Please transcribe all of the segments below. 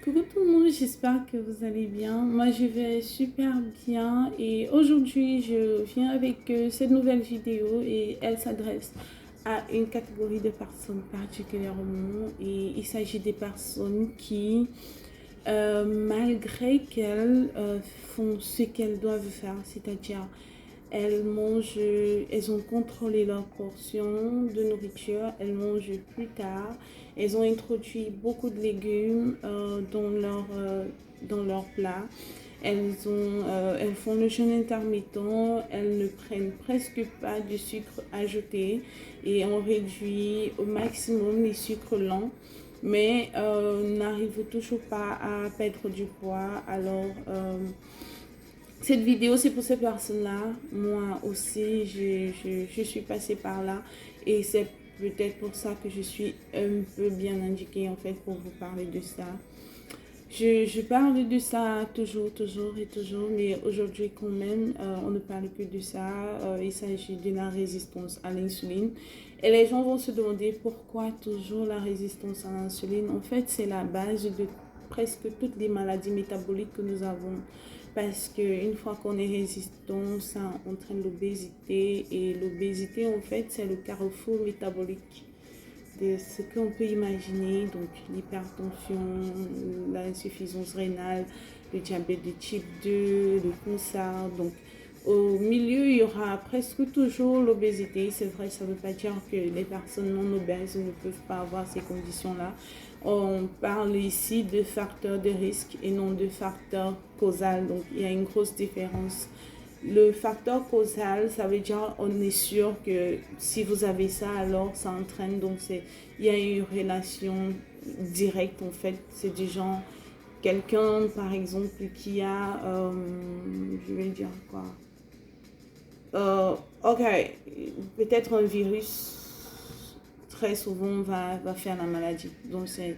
Coucou tout le monde, j'espère que vous allez bien. Moi je vais super bien et aujourd'hui je viens avec cette nouvelle vidéo et elle s'adresse à une catégorie de personnes particulièrement et il s'agit des personnes qui malgré qu'elles font ce qu'elles doivent faire, c'est-à-dire elles mangent, elles ont contrôlé leur portion de nourriture, elles mangent plus tard, elles ont introduit beaucoup de légumes dans leur plat. Elles font le jeûne intermittent, elles ne prennent presque pas de sucre ajouté et on réduit au maximum les sucres lents mais n'arrive toujours pas à perdre du poids. Alors, cette vidéo, c'est pour ces personnes-là. Moi aussi, je suis passée par là et c'est peut-être pour ça que je suis un peu bien indiquée en fait pour vous parler de ça. Je parle de ça toujours, mais aujourd'hui quand même, on ne parle que de ça. Il s'agit de la résistance à l'insuline. Et les gens vont se demander pourquoi toujours la résistance à l'insuline. En fait, c'est la base de presque toutes les maladies métaboliques que nous avons. Parce qu'une fois qu'on est résistant, ça entraîne l'obésité. Et l'obésité, en fait, c'est le carrefour métabolique de ce qu'on peut imaginer, donc l'hypertension, l'insuffisance rénale, le diabète de type 2, le cancer. Donc au milieu, il y aura presque toujours l'obésité. C'est vrai, ça ne veut pas dire que les personnes non obèses ne peuvent pas avoir ces conditions-là. On parle ici de facteurs de risque et non de facteurs causal. Donc il y a une grosse différence. Le facteur causal, ça veut dire on est sûr que si vous avez ça, alors ça entraîne. Donc il y a une relation directe en fait. C'est du genre quelqu'un par exemple qui a, je vais dire quoi, ok, peut-être un virus très souvent va faire la maladie. Donc c'est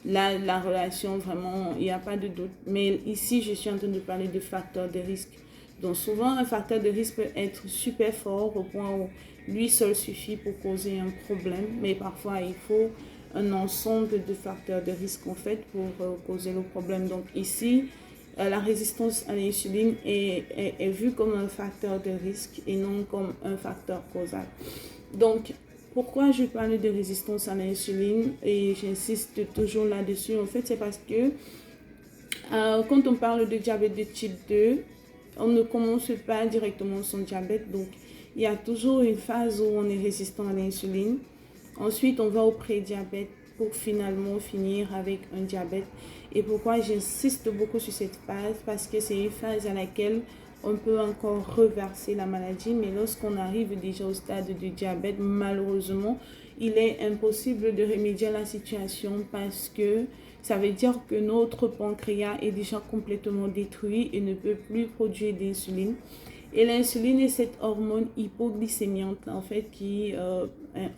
là la relation vraiment, il n'y a pas de doute. Mais ici, je suis en train de parler de facteurs de risque. Donc souvent, un facteur de risque peut être super fort au point où lui seul suffit pour causer un problème. Mais parfois, il faut un ensemble de facteurs de risque en fait pour causer le problème. Donc ici, la résistance à l'insuline est vue comme un facteur de risque et non comme un facteur causal. Donc, pourquoi je parle de résistance à l'insuline et j'insiste toujours là-dessus, en fait, c'est parce que quand on parle de diabète de type 2, on ne commence pas directement son diabète. Donc, il y a toujours une phase où on est résistant à l'insuline. Ensuite, on va au prédiabète pour finalement finir avec un diabète. Et pourquoi j'insiste beaucoup sur cette phase? Parce que c'est une phase à laquelle on peut encore reverser la maladie. Mais lorsqu'on arrive déjà au stade de diabète, malheureusement, il est impossible de remédier à la situation parce que ça veut dire que notre pancréas est déjà complètement détruit et ne peut plus produire d'insuline. Et l'insuline est cette hormone hypoglycémiante en fait qui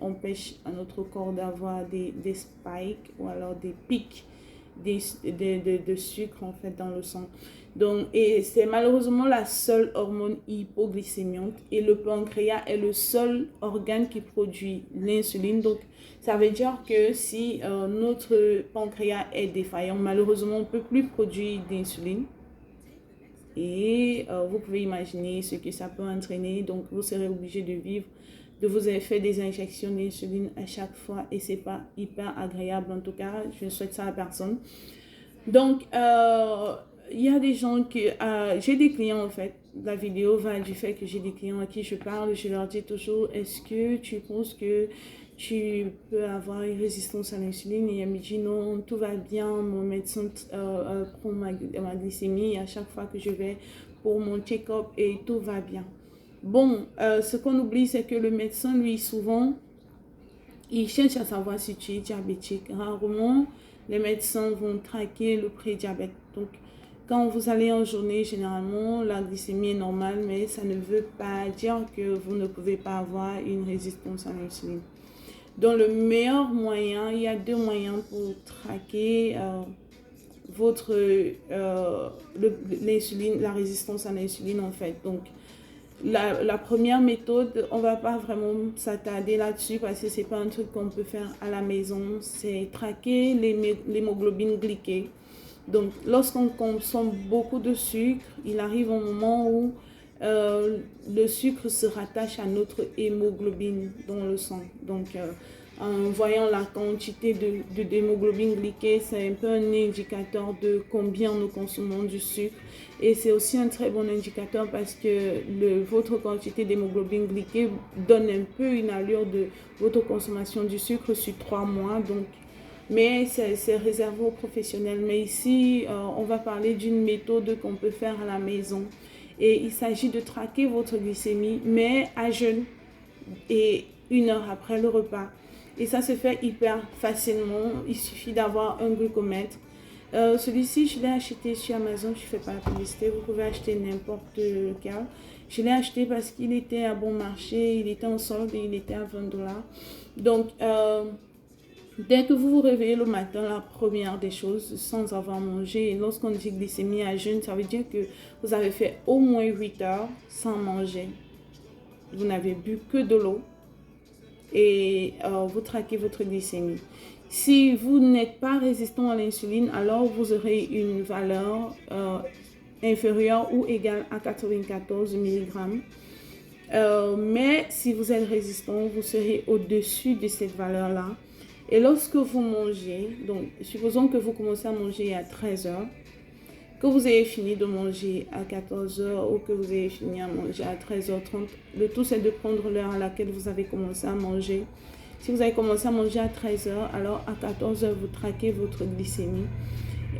empêche à notre corps d'avoir des spikes ou alors des pics de sucre en fait dans le sang. Donc, et c'est malheureusement la seule hormone hypoglycémiante et le pancréas est le seul organe qui produit l'insuline. Donc, ça veut dire que si notre pancréas est défaillant, malheureusement, on ne peut plus produire d'insuline. Et vous pouvez imaginer ce que ça peut entraîner. Donc, vous serez obligé de vivre, de vous faire des injections d'insuline à chaque fois. Et ce n'est pas hyper agréable. En tout cas, je ne souhaite ça à personne. Donc, il y a des gens qui... j'ai des clients, en fait. La vidéo va du fait que j'ai des clients à qui je parle. Je leur dis toujours, est-ce que tu penses que tu peux avoir une résistance à l'insuline? Et elle me dit non, tout va bien, mon médecin prend ma glycémie à chaque fois que je vais pour mon check-up et tout va bien. Bon, ce qu'on oublie, c'est que le médecin, lui, souvent, il cherche à savoir si tu es diabétique. Rarement, les médecins vont traquer le prédiabète. Donc, quand vous allez en journée, généralement, la glycémie est normale, mais ça ne veut pas dire que vous ne pouvez pas avoir une résistance à l'insuline. Donc, le meilleur moyen, il y a deux moyens pour traquer l'insuline, la résistance à l'insuline en fait. Donc, la première méthode, on ne va pas vraiment s'attarder là-dessus parce que ce n'est pas un truc qu'on peut faire à la maison. C'est traquer l'hémoglobine glyquée. Donc, lorsqu'on consomme beaucoup de sucre, il arrive un moment où le sucre se rattache à notre hémoglobine dans le sang. Donc, en voyant la quantité d'hémoglobine glyquée, c'est un peu un indicateur de combien nous consommons du sucre. Et c'est aussi un très bon indicateur parce que votre quantité d'hémoglobine glyquée donne un peu une allure de votre consommation du sucre sur 3 mois. Donc, mais c'est réservé aux professionnels. Mais ici, on va parler d'une méthode qu'on peut faire à la maison. Et il s'agit de traquer votre glycémie, mais à jeûne et 1 heure après le repas. Et ça se fait hyper facilement. Il suffit d'avoir un glucomètre. Celui-ci, je l'ai acheté sur Amazon. Je ne fais pas la publicité. Vous pouvez acheter n'importe lequel. Je l'ai acheté parce qu'il était à bon marché. Il était en solde et il était à 20 $. Donc, dès que vous vous réveillez le matin, la première des choses, sans avoir mangé, et lorsqu'on dit glycémie à jeûne, ça veut dire que vous avez fait au moins 8 heures sans manger. Vous n'avez bu que de l'eau et vous traquez votre glycémie. Si vous n'êtes pas résistant à l'insuline, alors vous aurez une valeur inférieure ou égale à 94 mg. Mais si vous êtes résistant, vous serez au-dessus de cette valeur-là. Et lorsque vous mangez, donc supposons que vous commencez à manger à 13 heures, que vous ayez fini de manger à 14 heures ou que vous ayez fini à manger à 13h30, le tout c'est de prendre l'heure à laquelle vous avez commencé à manger. Si vous avez commencé à manger à 13 heures, alors à 14 heures, vous traquez votre glycémie.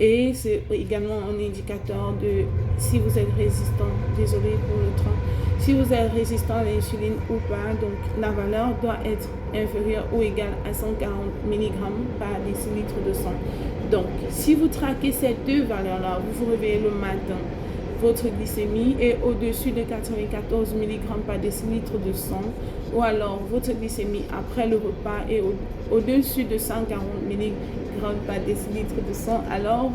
Et c'est également un indicateur de si vous êtes résistant, désolé pour le train, si vous êtes résistant à l'insuline ou pas. Donc la valeur doit être inférieure ou égale à 140 mg par décilitre de sang. Donc si vous traquez ces deux valeurs-là, vous vous réveillez le matin, votre glycémie est au-dessus de 94 mg par décilitre de sang, ou alors votre glycémie après le repas est au-dessus de 140 mg par décilitre de sang, alors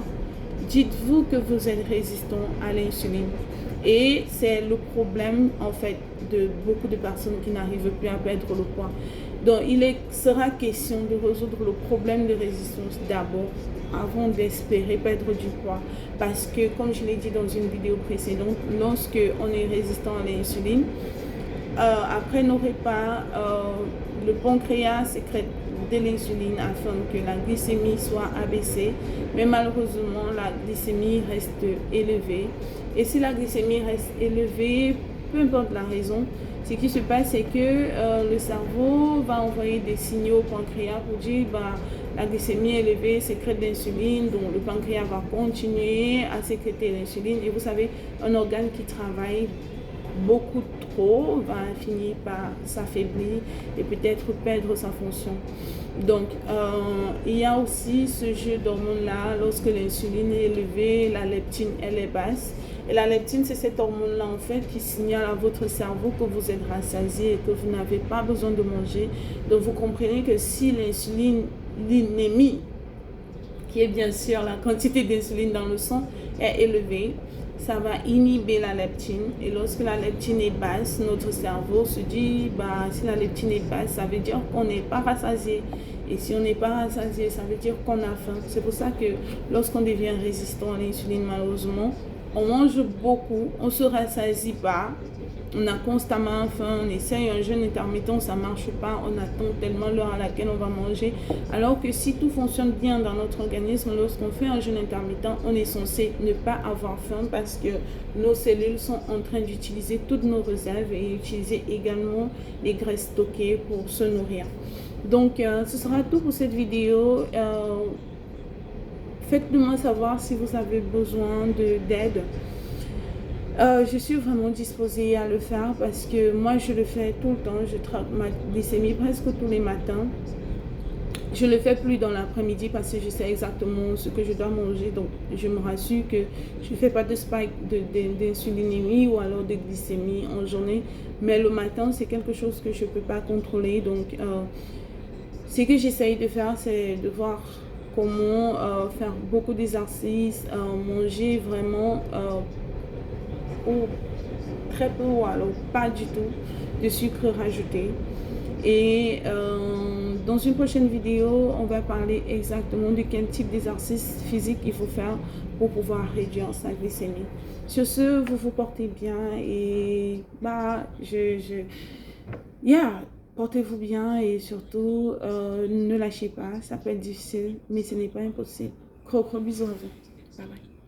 dites-vous que vous êtes résistant à l'insuline. Et c'est le problème en fait de beaucoup de personnes qui n'arrivent plus à perdre le poids. Donc il sera question de résoudre le problème de résistance d'abord avant d'espérer perdre du poids, parce que comme je l'ai dit dans une vidéo précédente, lorsque on est résistant à l'insuline, après nos repas, le pancréas sécrète de l'insuline afin que la glycémie soit abaissée, mais malheureusement la glycémie reste élevée. Et si la glycémie reste élevée, peu importe la raison, ce qui se passe c'est que le cerveau va envoyer des signaux au pancréas pour dire la glycémie est élevée, sécrète d'insuline, donc le pancréas va continuer à sécréter l'insuline. Et vous savez, un organe qui travaille beaucoup trop va finir par s'affaiblir et peut-être perdre sa fonction. Donc il y a aussi ce jeu d'hormones là. Lorsque l'insuline est élevée, la leptine elle est basse, et la leptine c'est cette hormone là en fait qui signale à votre cerveau que vous êtes rassasié et que vous n'avez pas besoin de manger. Donc vous comprenez que si l'insulinémie, qui est bien sûr la quantité d'insuline dans le sang, est élevée, ça va inhiber la leptine. Et lorsque la leptine est basse, notre cerveau se dit, si la leptine est basse, ça veut dire qu'on n'est pas rassasié. Et si on n'est pas rassasié, ça veut dire qu'on a faim. C'est pour ça que lorsqu'on devient résistant à l'insuline, malheureusement, on mange beaucoup, on ne se rassasie pas. On a constamment faim, on essaye un jeûne intermittent, ça ne marche pas, on attend tellement l'heure à laquelle on va manger. Alors que si tout fonctionne bien dans notre organisme, lorsqu'on fait un jeûne intermittent, on est censé ne pas avoir faim parce que nos cellules sont en train d'utiliser toutes nos réserves et utiliser également les graisses stockées pour se nourrir. Donc, ce sera tout pour cette vidéo. Faites-moi savoir si vous avez besoin d'aide. Je suis vraiment disposée à le faire parce que moi je le fais tout le temps. Je traque ma glycémie presque tous les matins. Je ne le fais plus dans l'après-midi parce que je sais exactement ce que je dois manger. Donc je me rassure que je ne fais pas de spike d'insulinémie ou alors de glycémie en journée. Mais le matin c'est quelque chose que je ne peux pas contrôler. Donc ce que j'essaye de faire, c'est de voir comment faire beaucoup d'exercices, manger vraiment ou très peu ou alors pas du tout de sucre rajouté. Et Dans une prochaine vidéo, on va parler exactement de quel type d'exercice physique il faut faire pour pouvoir réduire sa glycémie. Sur ce, vous vous portez bien et portez-vous bien et surtout, ne lâchez pas. Ça peut être difficile, mais ce n'est pas impossible. Gros bisous à vous. Bye bye.